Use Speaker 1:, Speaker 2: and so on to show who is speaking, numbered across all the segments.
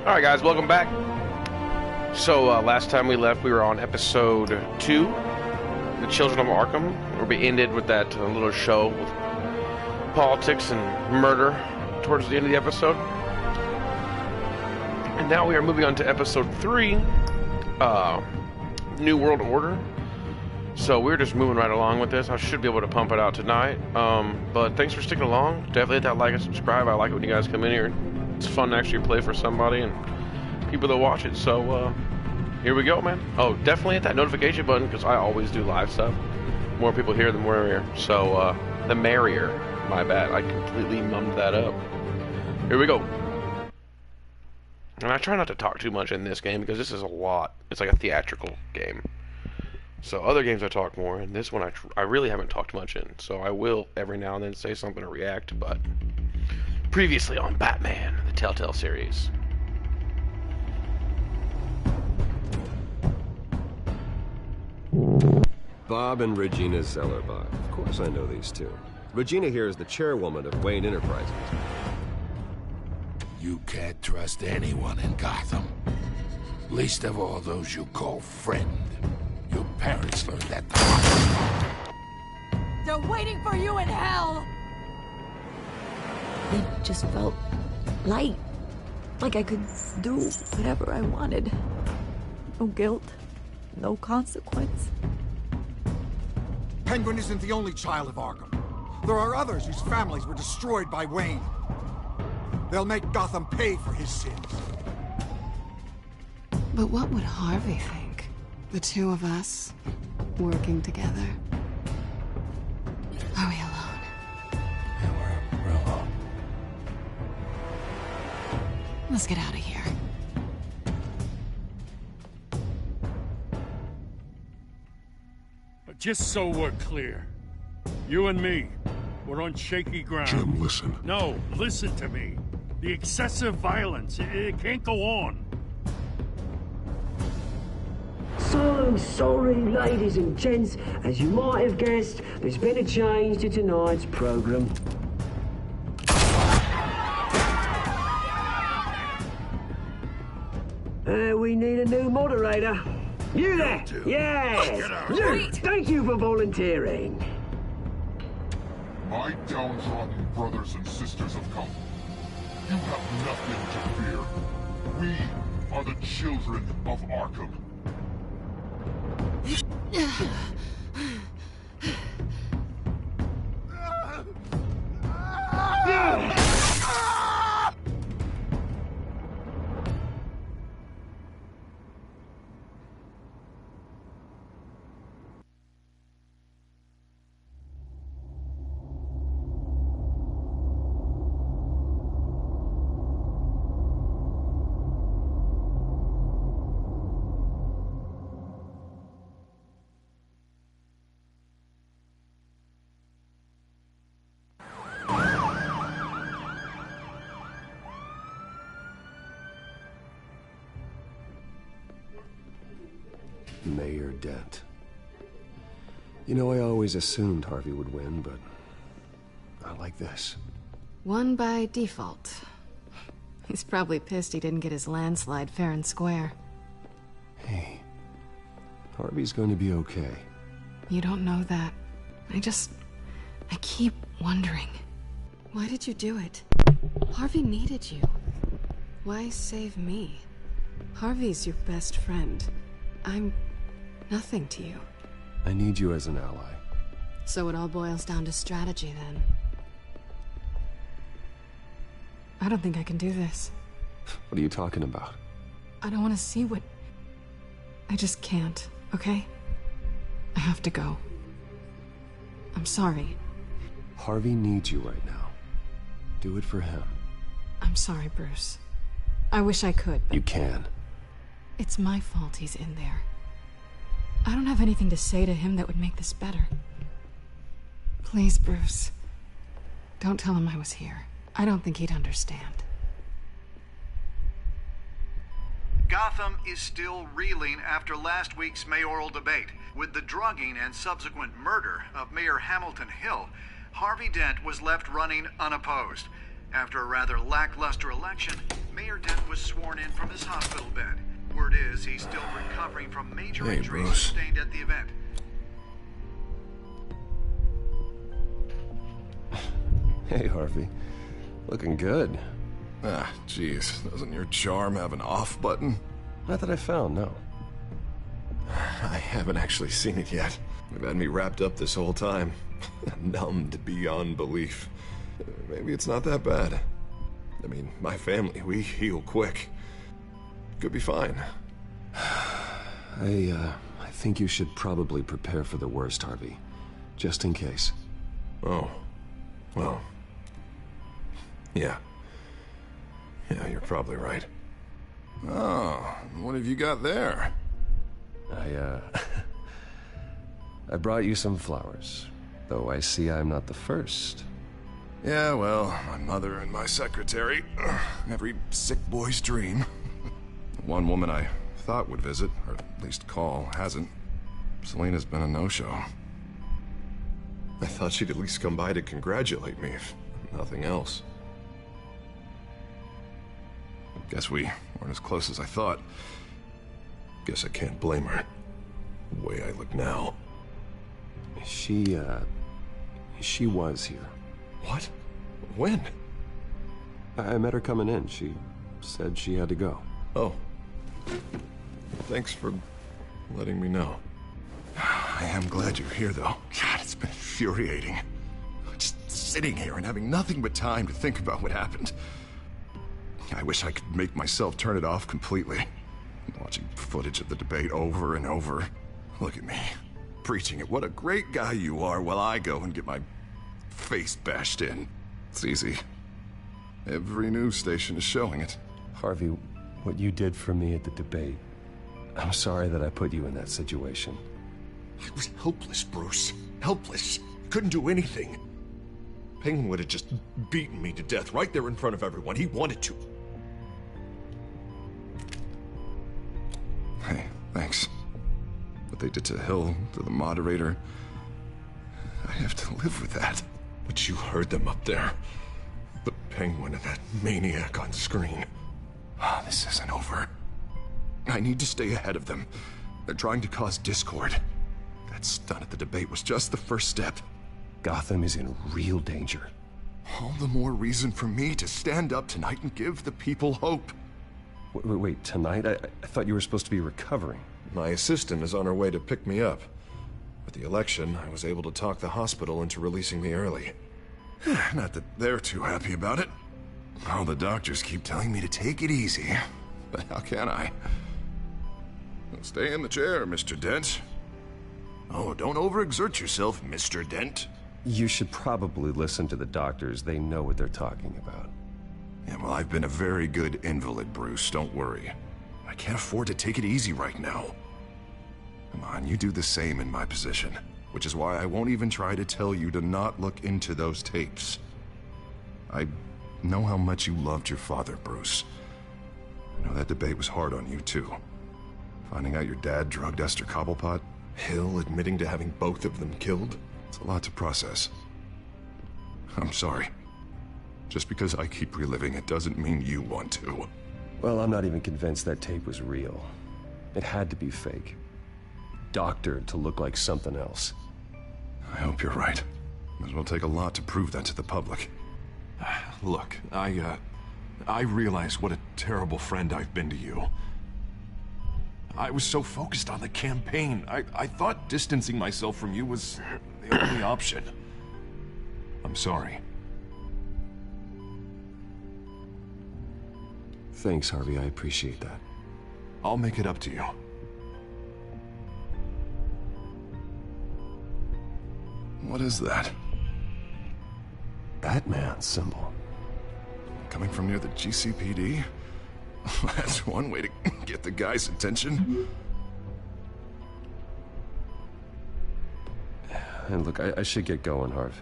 Speaker 1: Alright guys, welcome back. So last time we left we were on episode 2, The Children of Arkham, where we ended with that little show with politics and murder towards the end of the episode. And now we are moving on to episode 3, New World Order. So we're just moving right along with this. I should be able to pump it out tonight. But thanks for sticking along. Definitely hit that like and subscribe. I like it when you guys come in here. It's fun to actually play for somebody and people that watch it. So here we go, man. Oh, definitely hit that notification button because I always do live stuff. More people here, the merrier. So the merrier. My bad. I completely mummed that up. Here we go. And I try not to talk too much in this game because this is a lot. It's like a theatrical game. So other games I talk more, and this one I really haven't talked much in. So I will every now and then say something to react, but previously on Batman The Telltale Series.
Speaker 2: Bob and Regina Zellerbach. Of course I know these two. Regina here is the chairwoman of Wayne Enterprises.
Speaker 3: You can't trust anyone in Gotham. Least of all those you call friend. Your parents learned that the hard way.
Speaker 4: They're waiting for you in hell!
Speaker 5: It just felt light. Like I could do whatever I wanted. No guilt, no consequence.
Speaker 6: Penguin isn't the only child of Arkham. There are others whose families were destroyed by Wayne. They'll make Gotham pay for his sins.
Speaker 7: But what would Harvey think? The two of us, working together. Are we alone?
Speaker 3: Yeah, we're alone.
Speaker 7: Let's get out of here.
Speaker 8: Just so we're clear, you and me, we're on shaky ground.
Speaker 3: Jim, listen.
Speaker 8: No, listen to me. The excessive violence, it can't go on.
Speaker 9: So sorry, ladies and gents. As you might have guessed, there's been a change to tonight's program. We need a new moderator. You there? Yes! You! Thank you for volunteering.
Speaker 10: My downtrodden brothers and sisters of Gotham, you have nothing to fear. We are the children of Arkham.
Speaker 2: Mayor Dent. You know, I always assumed Harvey would win, but not like this.
Speaker 7: Won by default. He's probably pissed he didn't get his landslide fair and square.
Speaker 2: Hey, Harvey's going to be okay.
Speaker 7: You don't know that. I keep wondering. Why did you do it? Harvey needed you. Why save me? Harvey's your best friend. I'm nothing to you.
Speaker 2: I need you as an ally.
Speaker 7: So it all boils down to strategy, then. I don't think I can do this.
Speaker 2: What are you talking about?
Speaker 7: I don't want to see what... I just can't, okay? I have to go. I'm sorry.
Speaker 2: Harvey needs you right now. Do it for him.
Speaker 7: I'm sorry, Bruce. I wish I could, but...
Speaker 2: You can.
Speaker 7: It's my fault he's in there. I don't have anything to say to him that would make this better. Please, Bruce. Don't tell him I was here. I don't think he'd understand.
Speaker 11: Gotham is still reeling after last week's mayoral debate. With the drugging and subsequent murder of Mayor Hamilton Hill, Harvey Dent was left running unopposed. After a rather lackluster election, Mayor Dent was sworn in from his hospital bed. Word is he's still recovering from major injuries sustained at the event.
Speaker 2: Hey, Harvey. Looking good.
Speaker 12: Ah, jeez. Doesn't your charm have an off button?
Speaker 2: Not that I found, no.
Speaker 12: I haven't actually seen it yet. They've had me wrapped up this whole time. Numbed beyond belief. Maybe it's not that bad. I mean, my family, we heal quick. Could be fine.
Speaker 2: I think you should probably prepare for the worst, Harvey. Just in case.
Speaker 12: Oh. Well. Yeah. Yeah, you're probably right. Oh, what have you got there?
Speaker 2: I brought you some flowers. Though I see I'm not the first.
Speaker 12: Yeah, well, my mother and my secretary. Every sick boy's dream. One woman I thought would visit, or at least call, hasn't. Selena's been a no-show. I thought she'd at least come by to congratulate me, if nothing else. Guess we weren't as close as I thought. Guess I can't blame her. The way I look now.
Speaker 2: She was here.
Speaker 12: What? When?
Speaker 2: I met her coming in. She said she had to go.
Speaker 12: Oh. Thanks for letting me know. I am glad you're here, though. God, it's been infuriating. Just sitting here and having nothing but time to think about what happened. I wish I could make myself turn it off completely. Watching footage of the debate over and over. Look at me, preaching it. What a great guy you are, while I go and get my face bashed in. It's easy. Every news station is showing it.
Speaker 2: Harvey, what you did for me at the debate, I'm sorry that I put you in that situation.
Speaker 12: I was helpless, Bruce. Helpless. Couldn't do anything. Penguin would have just beaten me to death right there in front of everyone. He wanted to. Hey, thanks. What they did to Hill, to the moderator, I have to live with that. But you heard them up there. The Penguin and that maniac on screen. Ah, this isn't over. I need to stay ahead of them. They're trying to cause discord. That stunt at the debate was just the first step.
Speaker 2: Gotham is in real danger.
Speaker 12: All the more reason for me to stand up tonight and give the people hope.
Speaker 2: Wait, tonight? I thought you were supposed to be recovering.
Speaker 12: My assistant is on her way to pick me up. With the election, I was able to talk the hospital into releasing me early. Not that they're too happy about it. All the doctors keep telling me to take it easy. But how can I? Stay in the chair, Mr. Dent. Oh, don't overexert yourself, Mr. Dent.
Speaker 2: You should probably listen to the doctors. They know what they're talking about.
Speaker 12: Yeah, well, I've been a very good invalid, Bruce. Don't worry. I can't afford to take it easy right now. Come on, you do the same in my position. Which is why I won't even try to tell you to not look into those tapes. I know how much you loved your father, Bruce. I know that debate was hard on you, too. Finding out your dad drugged Esther Cobblepot, Hill admitting to having both of them killed, it's a lot to process. I'm sorry. Just because I keep reliving it doesn't mean you want to.
Speaker 2: Well, I'm not even convinced that tape was real. It had to be fake. Doctored to look like something else.
Speaker 12: I hope you're right. It will take a lot to prove that to the public. Look, I realize what a terrible friend I've been to you. I was so focused on the campaign. I thought distancing myself from you was the only option. I'm sorry.
Speaker 2: Thanks, Harvey. I appreciate that.
Speaker 12: I'll make it up to you. What is that?
Speaker 2: Batman symbol.
Speaker 12: Coming from near the GCPD? That's one way to get the guy's attention.
Speaker 2: And look, I should get going, Harv.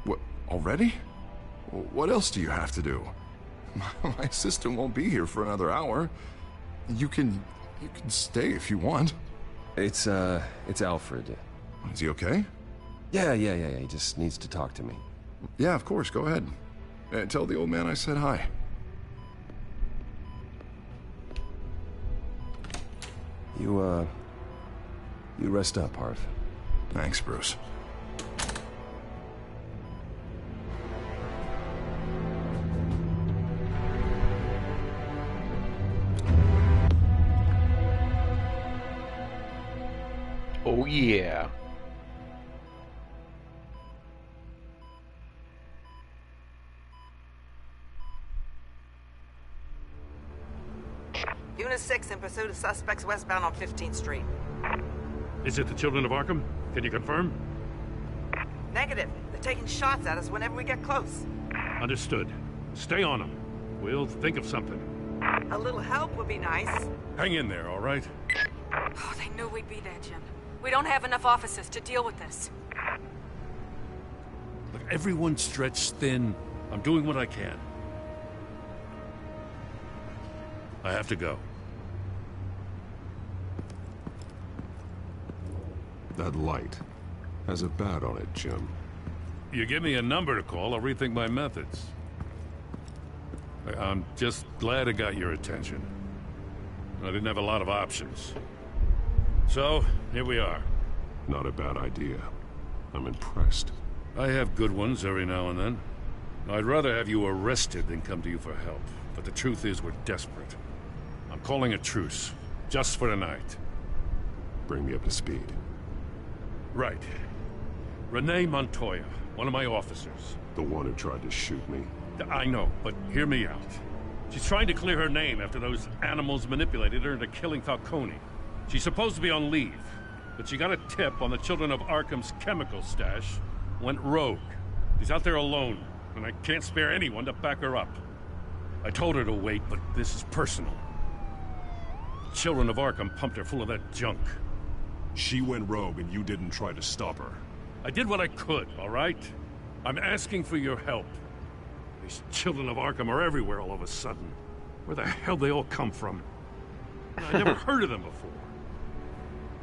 Speaker 12: What, already? What else do you have to do? My assistant won't be here for another hour. You can stay if you want.
Speaker 2: It's Alfred.
Speaker 12: Is he okay?
Speaker 2: Yeah, he just needs to talk to me.
Speaker 12: Yeah, of course, go ahead. Tell the old man I said hi.
Speaker 2: You rest up, Harv.
Speaker 12: Thanks, Bruce.
Speaker 1: Oh, yeah.
Speaker 13: Unit 6 in pursuit of suspects westbound on 15th Street.
Speaker 8: Is it the Children of Arkham? Can you confirm?
Speaker 13: Negative. They're taking shots at us whenever we get close.
Speaker 8: Understood. Stay on them. We'll think of something.
Speaker 13: A little help would be nice.
Speaker 8: Hang in there, all right?
Speaker 4: Oh, they knew we'd be there, Jim. We don't have enough officers to deal with this.
Speaker 8: Look, everyone's stretched thin. I'm doing what I can. I have to go.
Speaker 2: That light has a bat on it, Jim.
Speaker 8: You give me a number to call, I'll rethink my methods. I'm just glad I got your attention. I didn't have a lot of options. So, here we are.
Speaker 2: Not a bad idea. I'm impressed.
Speaker 8: I have good ones every now and then. I'd rather have you arrested than come to you for help. But the truth is, we're desperate. I'm calling a truce, just for tonight.
Speaker 2: Bring me up to speed.
Speaker 8: Right. Renee Montoya, one of my officers.
Speaker 2: The one who tried to shoot me?
Speaker 8: I know, but hear me out. She's trying to clear her name after those animals manipulated her into killing Falcone. She's supposed to be on leave, but she got a tip on the Children of Arkham's chemical stash, went rogue. She's out there alone, and I can't spare anyone to back her up. I told her to wait, but this is personal. The Children of Arkham pumped her full of that junk.
Speaker 2: She went rogue and you didn't try to stop her.
Speaker 8: I did what I could, all right? I'm asking for your help. These Children of Arkham are everywhere all of a sudden. Where the hell they all come from? I never heard of them before.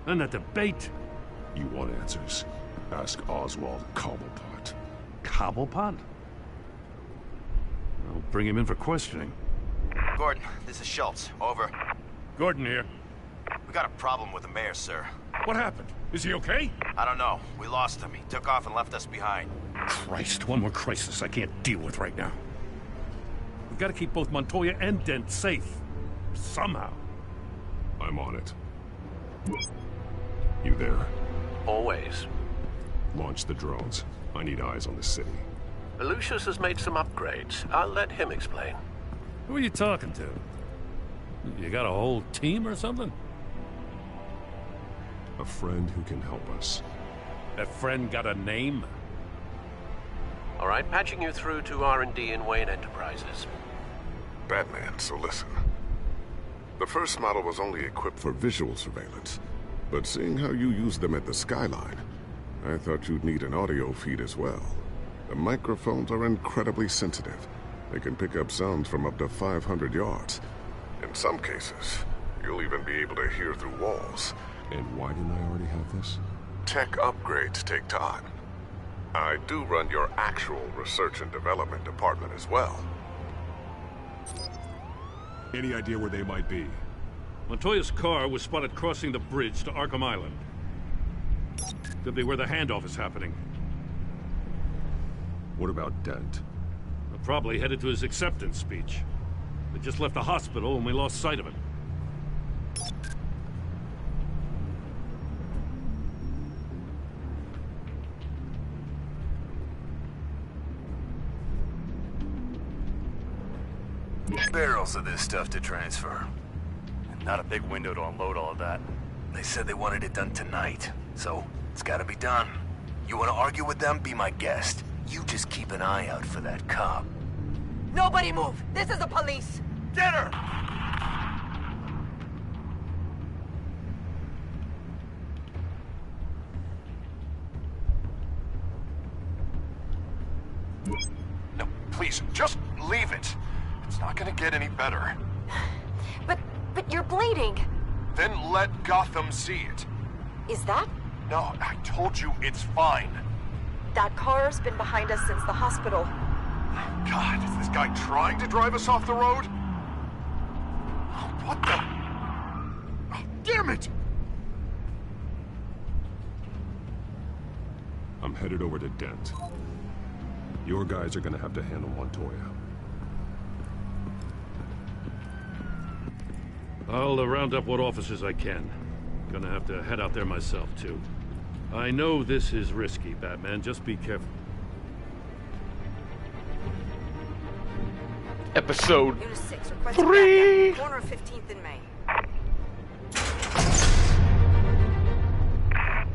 Speaker 8: Then that debate.
Speaker 2: You want answers? Ask Oswald Cobblepot.
Speaker 8: Cobblepot? I'll bring him in for questioning.
Speaker 14: Gordon, this is Schultz. Over.
Speaker 8: Gordon here.
Speaker 14: We got a problem with the mayor, sir.
Speaker 8: What happened? Is he okay?
Speaker 14: I don't know. We lost him. He took off and left us behind.
Speaker 8: Christ, one more crisis I can't deal with right now. We've got to keep both Montoya and Dent safe. Somehow.
Speaker 2: I'm on it. You there?
Speaker 15: Always.
Speaker 2: Launch the drones. I need eyes on the city.
Speaker 15: Lucius has made some upgrades. I'll let him explain.
Speaker 8: Who are you talking to? You got a whole team or something?
Speaker 2: A friend who can help us.
Speaker 8: That friend got a name?
Speaker 15: All right, patching you through to R&D in Wayne Enterprises.
Speaker 16: Batman, so listen. The first model was only equipped for visual surveillance, but seeing how you use them at the Skyline, I thought you'd need an audio feed as well. The microphones are incredibly sensitive. They can pick up sounds from up to 500 yards. In some cases, you'll even be able to hear through walls.
Speaker 2: And why didn't I already have this?
Speaker 16: Tech upgrades take time. I do run your actual research and development department as well.
Speaker 2: Any idea where they might be?
Speaker 8: Montoya's car was spotted crossing the bridge to Arkham Island. Could be where the handoff is happening.
Speaker 2: What about Dent?
Speaker 8: They're probably headed to his acceptance speech. They just left the hospital and we lost sight of him.
Speaker 14: Barrels of this stuff to transfer. And not a big window to unload all of that. They said they wanted it done tonight, so it's gotta be done. You wanna argue with them? Be my guest. You just keep an eye out for that cop.
Speaker 4: Nobody move! This is the police!
Speaker 14: Get her!
Speaker 16: No, please, just leave it. It's not gonna get any better.
Speaker 4: But you're bleeding.
Speaker 16: Then let Gotham see it.
Speaker 4: Is that?
Speaker 16: No, I told you it's fine.
Speaker 4: That car's been behind us since the hospital.
Speaker 12: God, is this guy trying to drive us off the road? What the? Oh, damn it!
Speaker 2: I'm headed over to Dent. Your guys are gonna have to handle Montoya.
Speaker 8: I'll round up what officers I can. Gonna have to head out there myself, too. I know this is risky, Batman. Just be careful.
Speaker 1: Episode
Speaker 13: Unit 6, request
Speaker 1: 3.
Speaker 13: Corner of 15th and Main.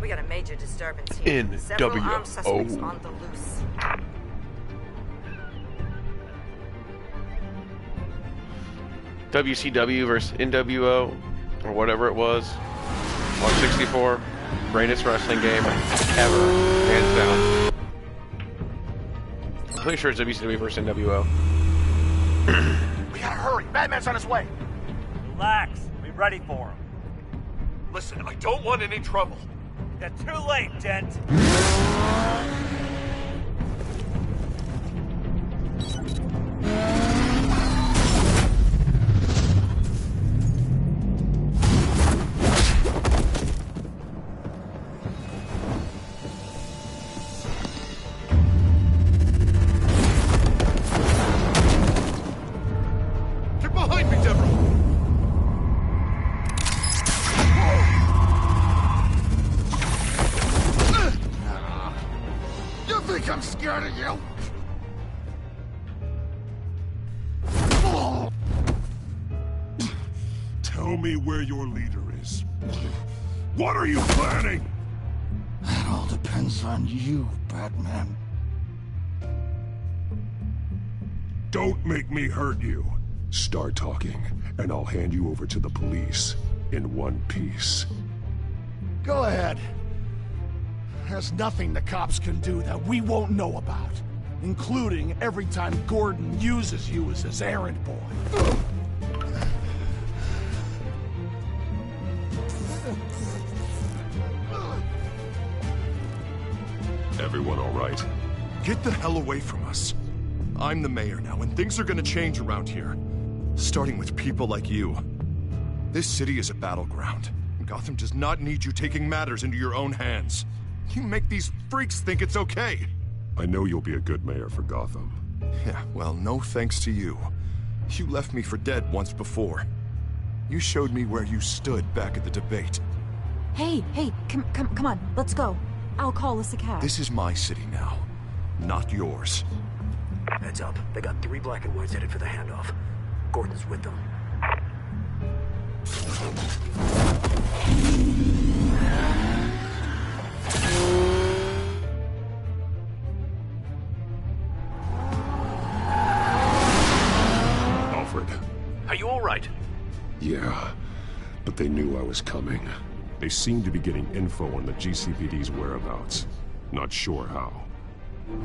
Speaker 13: We got a major disturbance here. Several armed suspects on the loose.
Speaker 1: WCW versus NWO, or whatever it was. 164, greatest wrestling game ever, hands down. I'm pretty sure it's WCW versus NWO.
Speaker 14: We gotta hurry. Batman's on his way.
Speaker 17: Relax. Be ready for him.
Speaker 14: Listen, I don't want any trouble.
Speaker 17: You're too late, Dent.
Speaker 12: Get behind me, Deborah! You think I'm scared of you?
Speaker 16: Tell me where your leader is. What are you planning?
Speaker 3: That all depends on you, Batman.
Speaker 16: Don't make me hurt you. Start talking, and I'll hand you over to the police in one piece.
Speaker 3: Go ahead. There's nothing the cops can do that we won't know about, including every time Gordon uses you as his errand boy.
Speaker 2: Everyone all right?
Speaker 12: Get the hell away from us. I'm the mayor now, and things are gonna change around here. Starting with people like you. This city is a battleground. Gotham does not need you taking matters into your own hands. You make these freaks think it's okay.
Speaker 2: I know you'll be a good mayor for Gotham.
Speaker 12: Yeah, well, no thanks to you. You left me for dead once before. You showed me where you stood back at the debate.
Speaker 5: Hey, come on, let's go. I'll call us a cab.
Speaker 12: This is my city now, not yours.
Speaker 9: Heads up. They got 3 black and whites headed for the handoff. Gordon's with them.
Speaker 2: Alfred.
Speaker 15: Are you all right?
Speaker 2: Yeah, but they knew I was coming. They seemed to be getting info on the GCPD's whereabouts. Not sure how.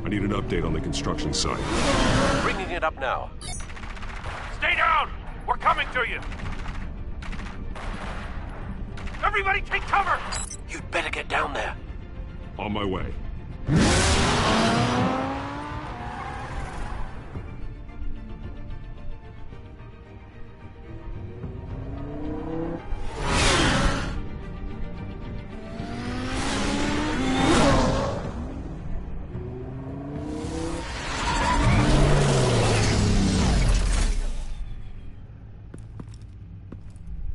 Speaker 2: I need an update on the construction site.
Speaker 15: Bringing it up now.
Speaker 8: Stay down! We're coming to you! Everybody take cover!
Speaker 15: You'd better get down there.
Speaker 2: On my way.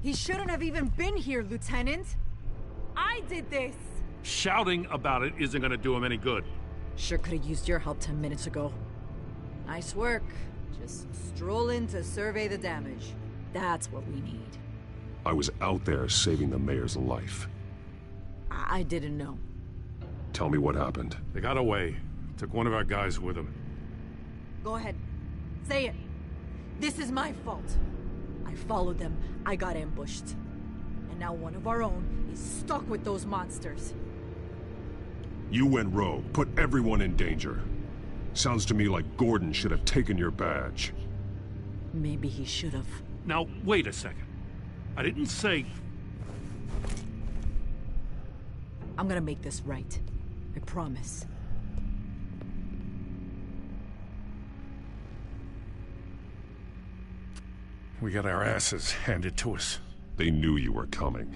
Speaker 4: He shouldn't have even been here, Lieutenant. I did this.
Speaker 8: Shouting about it isn't gonna do him any good.
Speaker 4: Sure could have used your help 10 minutes ago. Nice work. Just stroll in to survey the damage. That's what we need.
Speaker 2: I was out there saving the mayor's life.
Speaker 4: I didn't know.
Speaker 2: Tell me what happened.
Speaker 8: They got away. Took one of our guys with them.
Speaker 4: Go ahead. Say it. This is my fault. I followed them. I got ambushed. And now one of our own is stuck with those monsters.
Speaker 2: You went rogue, put everyone in danger. Sounds to me like Gordon should have taken your badge.
Speaker 4: Maybe he should have.
Speaker 8: Now, wait a second. I didn't say...
Speaker 4: I'm gonna make this right. I promise.
Speaker 8: we got our asses handed to us.
Speaker 2: They knew you were coming.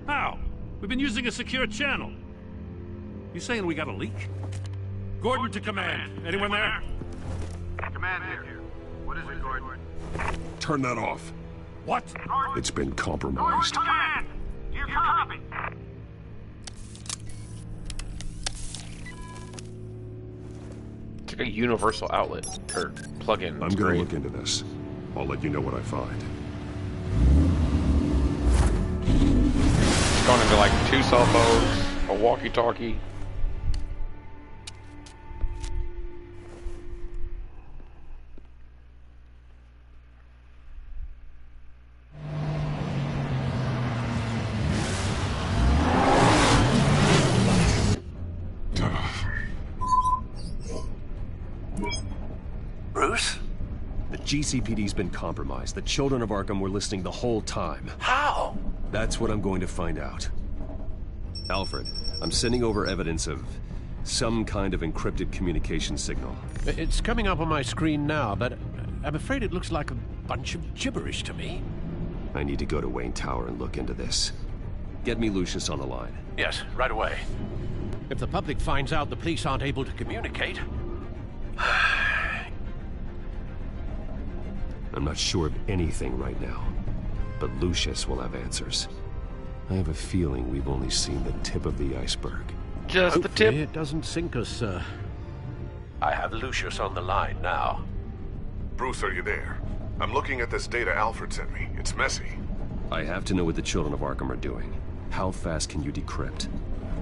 Speaker 8: How? We've been using a secure channel. You saying we got a leak? Gordon to command. Anyone there?
Speaker 11: Command here. What is it, Gordon?
Speaker 2: Turn that off.
Speaker 8: What?
Speaker 2: It's been compromised.
Speaker 17: Command! Do you copy?
Speaker 1: It's like a universal outlet, or plug-in.
Speaker 2: I'm gonna look into this. I'll let you know what I find.
Speaker 1: It's gone into like 2 cell phones, a walkie-talkie.
Speaker 14: Bruce?
Speaker 18: The GCPD's been compromised. The children of Arkham were listening the whole time.
Speaker 14: How?
Speaker 18: That's what I'm going to find out. Alfred, I'm sending over evidence of some kind of encrypted communication signal.
Speaker 19: It's coming up on my screen now, but I'm afraid it looks like a bunch of gibberish to me.
Speaker 18: I need to go to Wayne Tower and look into this. Get me Lucius on the line.
Speaker 19: Yes, right away. If the public finds out the police aren't able to communicate...
Speaker 18: I'm not sure of anything right now, but Lucius will have answers. I have a feeling we've only seen the tip of the iceberg.
Speaker 1: Just the tip.
Speaker 19: It doesn't sink us, sir. I have Lucius on the line now.
Speaker 16: Bruce, are you there? I'm looking at this data Alfred sent me. It's messy.
Speaker 18: I have to know what the children of Arkham are doing. How fast can you decrypt?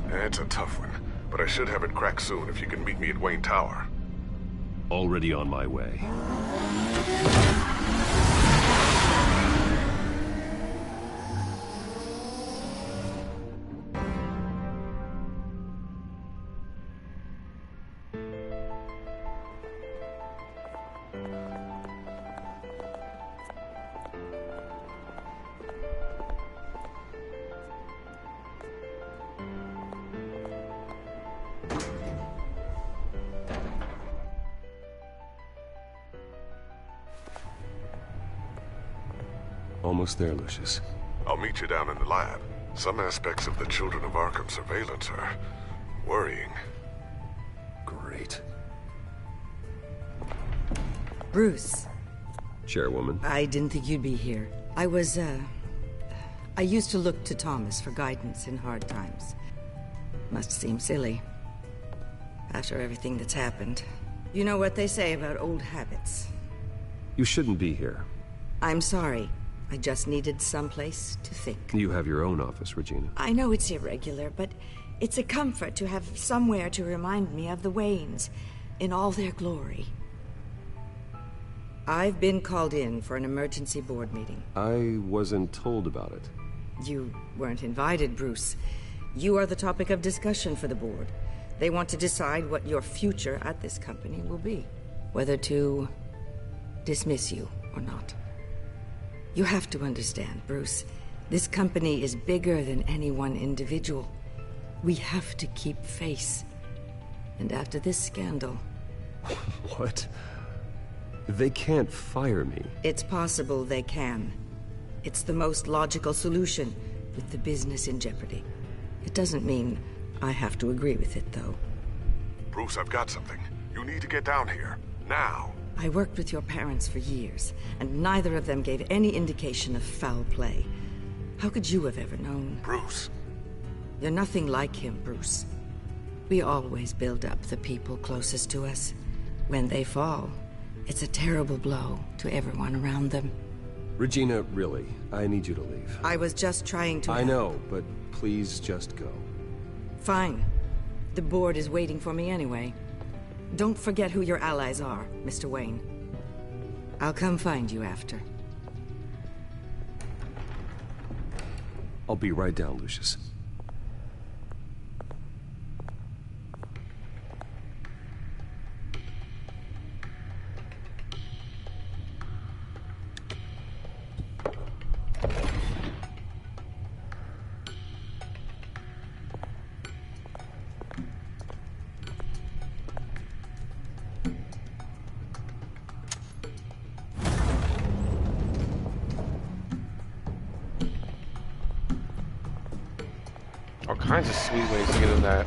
Speaker 16: It's a tough one, but I should have it cracked soon if you can meet me at Wayne Tower.
Speaker 18: Already on my way. Almost there, Lucius.
Speaker 16: I'll meet you down in the lab. Some aspects of the Children of Arkham surveillance are worrying.
Speaker 18: Great.
Speaker 20: Bruce.
Speaker 18: Chairwoman.
Speaker 20: I didn't think you'd be here. I used to look to Thomas for guidance in hard times. Must seem silly. After everything that's happened. You know what they say about old habits.
Speaker 18: You shouldn't be here.
Speaker 20: I'm sorry. I just needed someplace to think.
Speaker 18: You have your own office, Regina.
Speaker 20: I know it's irregular, but it's a comfort to have somewhere to remind me of the Waynes in all their glory. I've been called in for an emergency board meeting.
Speaker 18: I wasn't told about it.
Speaker 20: You weren't invited, Bruce. You are the topic of discussion for the board. They want to decide what your future at this company will be. Whether to dismiss you or not. You have to understand, Bruce. This company is bigger than any one individual. We have to keep face. And after this scandal...
Speaker 18: What? They can't fire me.
Speaker 20: It's possible they can. It's the most logical solution, with the business in jeopardy. It doesn't mean I have to agree with it, though.
Speaker 16: Bruce, I've got something. You need to get down here. Now.
Speaker 20: I worked with your parents for years, and neither of them gave any indication of foul play. How could you have ever known?
Speaker 16: Bruce.
Speaker 20: You're nothing like him, Bruce. We always build up the people closest to us. When they fall, it's a terrible blow to everyone around them.
Speaker 18: Regina, really, I need you to leave.
Speaker 20: I was just trying to...
Speaker 18: I know, but please just go.
Speaker 20: Fine. The board is waiting for me anyway. Don't forget who your allies are, Mr. Wayne. I'll come find you after.
Speaker 18: I'll be right down, Lucius.
Speaker 1: All kinds of sweet ways to get in that.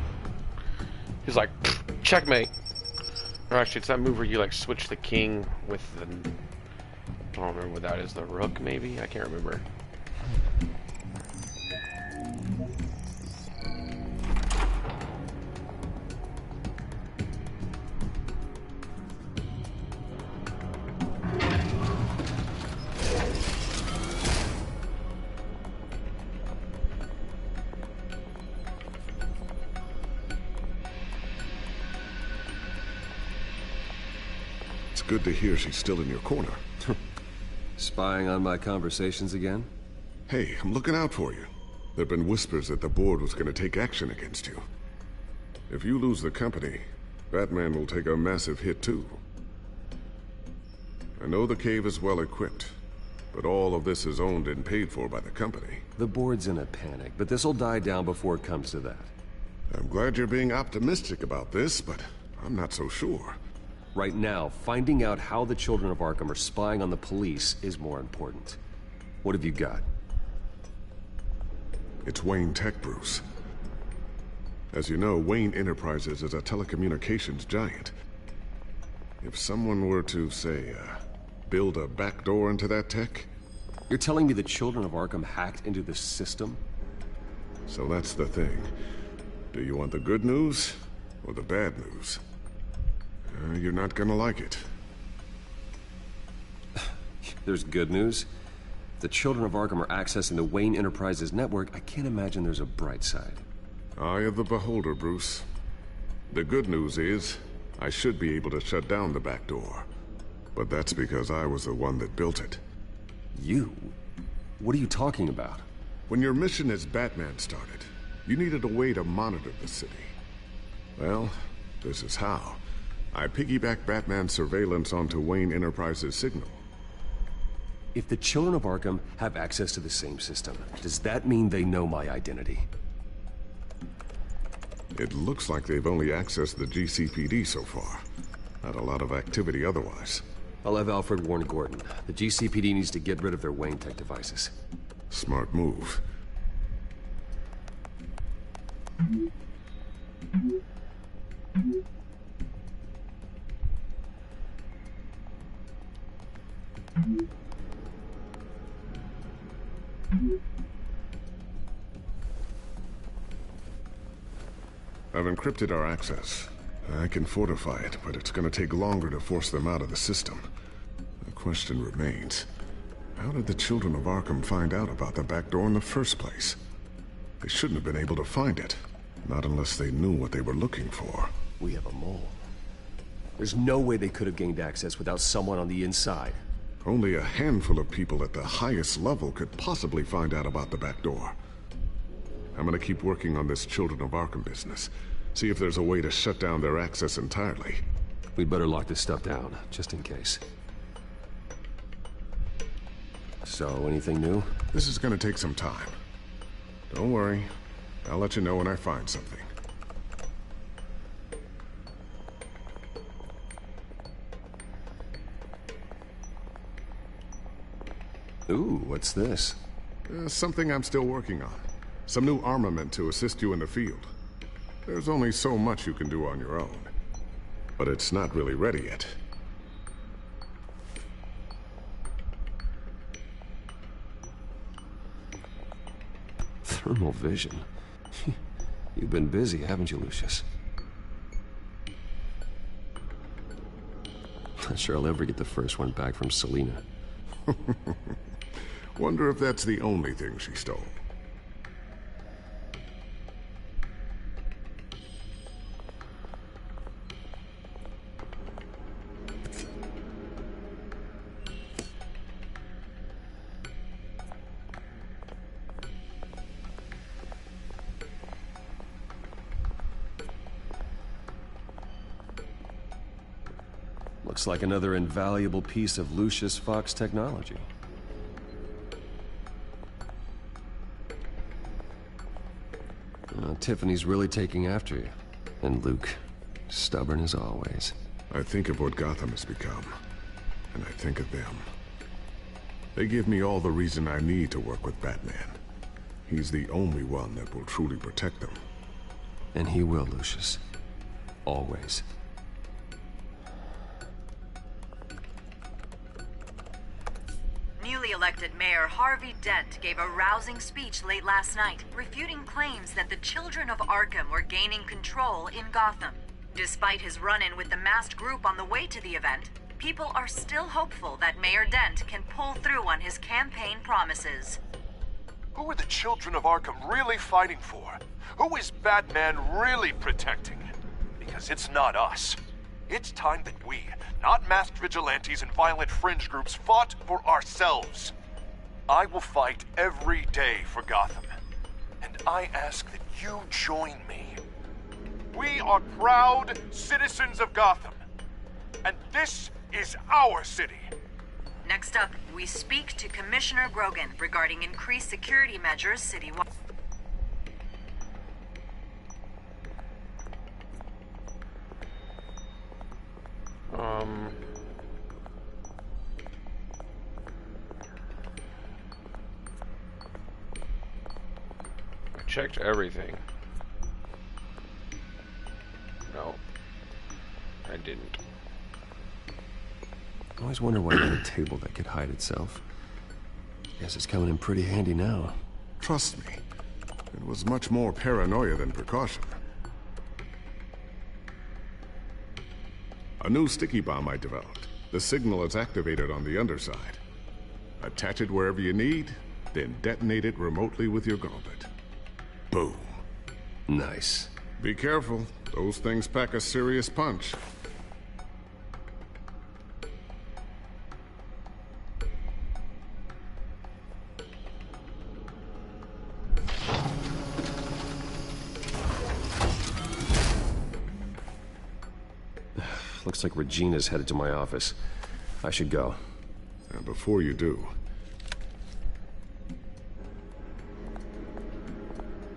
Speaker 1: He's like, checkmate. Or actually, it's that move where you like switch the king with the... I don't remember what that is. The rook, maybe? I can't remember.
Speaker 16: Good to hear she's still in your corner.
Speaker 18: Spying on my conversations again?
Speaker 16: Hey, I'm looking out for you. There've been whispers that the board was going to take action against you. If you lose the company, Batman will take a massive hit too. I know the cave is well equipped, but all of this is owned and paid for by the company.
Speaker 18: The board's in a panic, but this'll die down before it comes to that.
Speaker 16: I'm glad you're being optimistic about this, but I'm not so sure.
Speaker 18: Right now, finding out how the children of Arkham are spying on the police is more important. What have you got?
Speaker 16: It's Wayne Tech, Bruce. As you know, Wayne Enterprises is a telecommunications giant. If someone were to, say, build a backdoor into that tech...
Speaker 18: You're telling me the children of Arkham hacked into this system?
Speaker 16: So that's the thing. Do you want the good news or the bad news? You're not gonna like it.
Speaker 18: There's good news. If the children of Arkham are accessing the Wayne Enterprises network, I can't imagine there's a bright side.
Speaker 16: Eye of the beholder, Bruce. The good news is, I should be able to shut down the back door. But that's because I was the one that built it.
Speaker 18: You? What are you talking about?
Speaker 16: When your mission as Batman started, you needed a way to monitor the city. Well, this is how. I piggybacked Batman's surveillance onto Wayne Enterprises' signal.
Speaker 18: If the children of Arkham have access to the same system, does that mean they know my identity?
Speaker 16: It looks like they've only accessed the GCPD so far. Not a lot of activity otherwise.
Speaker 18: I'll have Alfred warn Gordon. The GCPD needs to get rid of their Wayne Tech devices.
Speaker 16: Smart move. I've encrypted our access. I can fortify it, but it's gonna take longer to force them out of the system. The question remains, how did the children of Arkham find out about the back door in the first place? They shouldn't have been able to find it. Not unless they knew what they were looking for.
Speaker 18: We have a mole. There's no way they could have gained access without someone on the inside.
Speaker 16: Only a handful of people at the highest level could possibly find out about the back door. I'm gonna keep working on this Children of Arkham business. See if there's a way to shut down their access entirely.
Speaker 18: We'd better lock this stuff down, just in case. So, anything new?
Speaker 16: This is gonna take some time. Don't worry. I'll let you know when I find something.
Speaker 18: Ooh, what's this?
Speaker 16: Something I'm still working on. Some new armament to assist you in the field. There's only so much you can do on your own. But it's not really ready yet.
Speaker 18: Thermal vision. You've been busy, haven't you, Lucius? Not sure I'll ever get the first one back from Selina.
Speaker 16: Wonder if that's the only thing she stole.
Speaker 18: Looks like another invaluable piece of Lucius Fox technology. Tiffany's really taking after you. And Luke, stubborn as always.
Speaker 16: I think of what Gotham has become, and I think of them. They give me all the reason I need to work with Batman. He's the only one that will truly protect them.
Speaker 18: And he will, Lucius. Always.
Speaker 21: Newly elected Mayor Harvey Dent gave a rousing speech late last night, refuting claims that the children of Arkham were gaining control in Gotham. Despite his run-in with the masked group on the way to the event, people are still hopeful that Mayor Dent can pull through on his campaign promises.
Speaker 22: Who are the children of Arkham really fighting for? Who is Batman really protecting? Because it's not us. It's time that we, not masked vigilantes and violent fringe groups, fought for ourselves. I will fight every day for Gotham. And I ask that you join me. We are proud citizens of Gotham. And this is our city.
Speaker 21: Next up, we speak to Commissioner Grogan regarding increased security measures citywide.
Speaker 1: I checked everything. No, I didn't.
Speaker 18: I always wonder why there's a table that could hide itself. Guess it's coming in pretty handy now.
Speaker 16: Trust me, it was much more paranoia than precaution. A new sticky bomb I developed. The signal is activated on the underside. Attach it wherever you need, then detonate it remotely with your gauntlet. Boom.
Speaker 18: Nice.
Speaker 16: Be careful. Those things pack a serious punch.
Speaker 18: Looks like Regina's headed to my office. I should go.
Speaker 16: And before you do...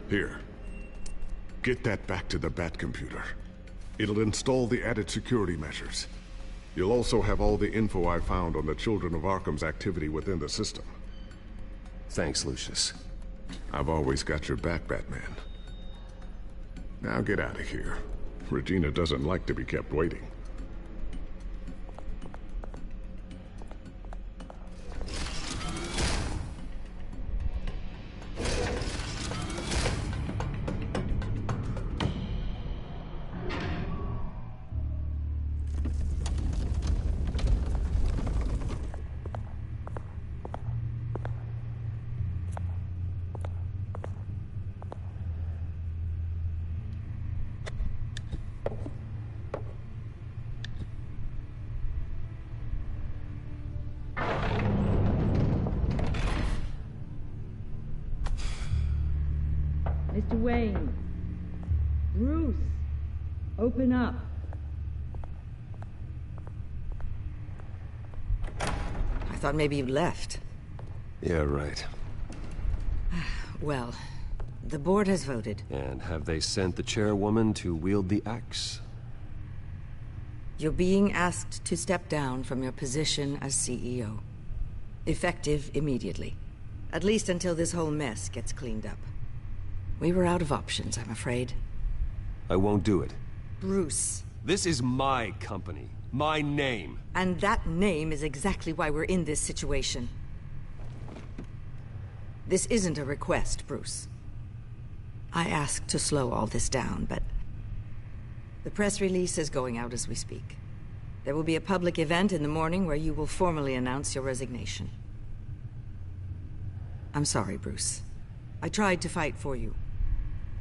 Speaker 16: Here. Get that back to the Bat computer. It'll install the added security measures. You'll also have all the info I found on the Children of Arkham's activity within the system.
Speaker 18: Thanks, Lucius.
Speaker 16: I've always got your back, Batman. Now get out of here. Regina doesn't like to be kept waiting.
Speaker 20: Mr. Wayne. Bruce. Open up. I thought maybe you left.
Speaker 18: Yeah, right.
Speaker 20: Well, the board has voted.
Speaker 18: And have they sent the chairwoman to wield the axe?
Speaker 20: You're being asked to step down from your position as CEO. Effective immediately. At least until this whole mess gets cleaned up. We were out of options, I'm afraid.
Speaker 18: I won't do it.
Speaker 20: Bruce.
Speaker 18: This is my company. My name.
Speaker 20: And that name is exactly why we're in this situation. This isn't a request, Bruce. I asked to slow all this down, but... the press release is going out as we speak. There will be a public event in the morning where you will formally announce your resignation. I'm sorry, Bruce. I tried to fight for you.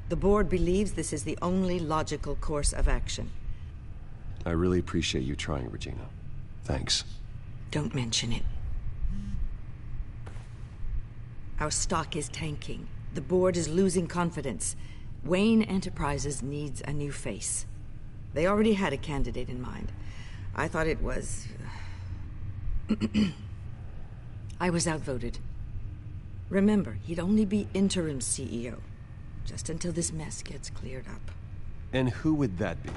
Speaker 20: The board believes this is the only logical course of action.
Speaker 18: I really appreciate you trying, Regina. Thanks.
Speaker 20: Don't mention it. Our stock is tanking. The board is losing confidence. Wayne Enterprises needs a new face. They already had a candidate in mind. I thought it was... I was outvoted. Remember, he'd only be interim CEO. Just until this mess gets cleared up.
Speaker 18: And who would that be?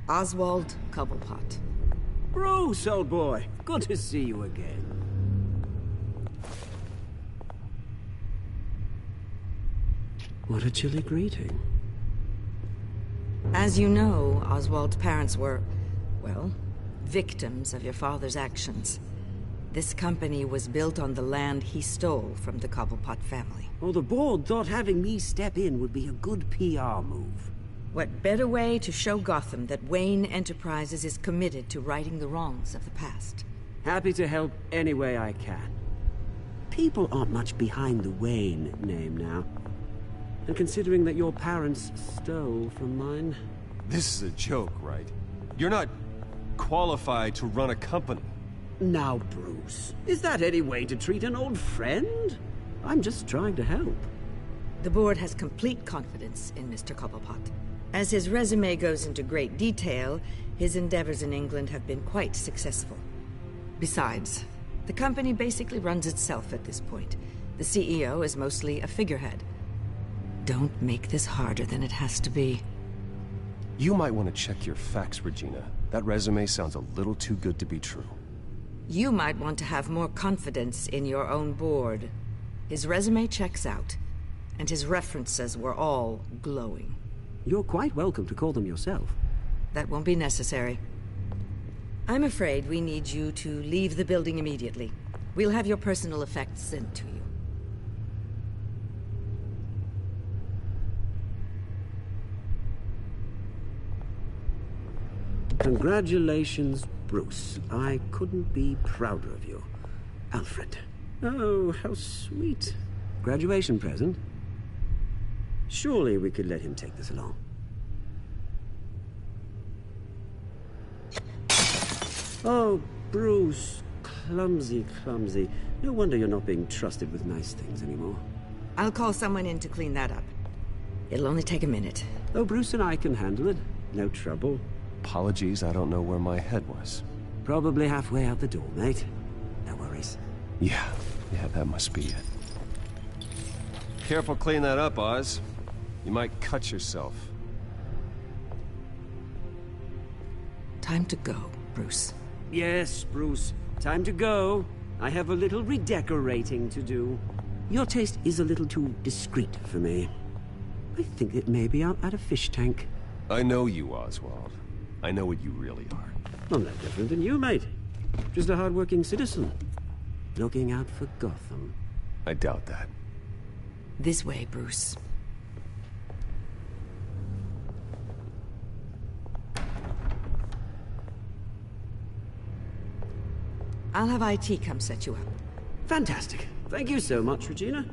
Speaker 20: Oswald Cobblepot.
Speaker 6: Bruce, old boy. Good to see you again. What a chilly greeting.
Speaker 20: As you know, Oswald's parents were, well, victims of your father's actions. This company was built on the land he stole from the Cobblepot family.
Speaker 6: Oh, the board thought having me step in would be a good PR move.
Speaker 20: What better way to show Gotham that Wayne Enterprises is committed to righting the wrongs of the past?
Speaker 6: Happy to help any way I can. People aren't much behind the Wayne name now. And considering that your parents stole from mine...
Speaker 18: This is a joke, right? You're not qualified to run a company.
Speaker 6: Now, Bruce, is that any way to treat an old friend? I'm just trying to help.
Speaker 20: The board has complete confidence in Mr. Cobblepot. As his resume goes into great detail, his endeavors in England have been quite successful. Besides, the company basically runs itself at this point. The CEO is mostly a figurehead. Don't make this harder than it has to be.
Speaker 18: You might want to check your facts, Regina. That resume sounds a little too good to be true.
Speaker 20: You might want to have more confidence in your own board. His resume checks out, and his references were all glowing.
Speaker 6: You're quite welcome to call them yourself.
Speaker 20: That won't be necessary. I'm afraid we need you to leave the building immediately. We'll have your personal effects sent to you.
Speaker 6: Congratulations, Bruce. I couldn't be prouder of you. Alfred. Oh, how sweet. Graduation present? Surely we could let him take this along. Oh, Bruce. Clumsy, clumsy. No wonder you're not being trusted with nice things anymore.
Speaker 20: I'll call someone in to clean that up. It'll only take a minute.
Speaker 6: Oh, Bruce and I can handle it. No trouble.
Speaker 18: Apologies, I don't know where my head was.
Speaker 6: Probably halfway out the door, mate. No worries.
Speaker 18: Yeah, that must be it. Careful clean that up, Oz. You might cut yourself.
Speaker 20: Time to go, Bruce.
Speaker 6: Yes, Bruce. Time to go. I have a little redecorating to do. Your taste is a little too discreet for me. I think it may be out at a fish tank.
Speaker 18: I know you, Oswald. I know what you really are.
Speaker 6: I'm no different than you, mate. Just a hard-working citizen. Looking out for Gotham.
Speaker 18: I doubt that.
Speaker 20: This way, Bruce. I'll have IT come set you up.
Speaker 6: Fantastic. Thank you so much, Regina.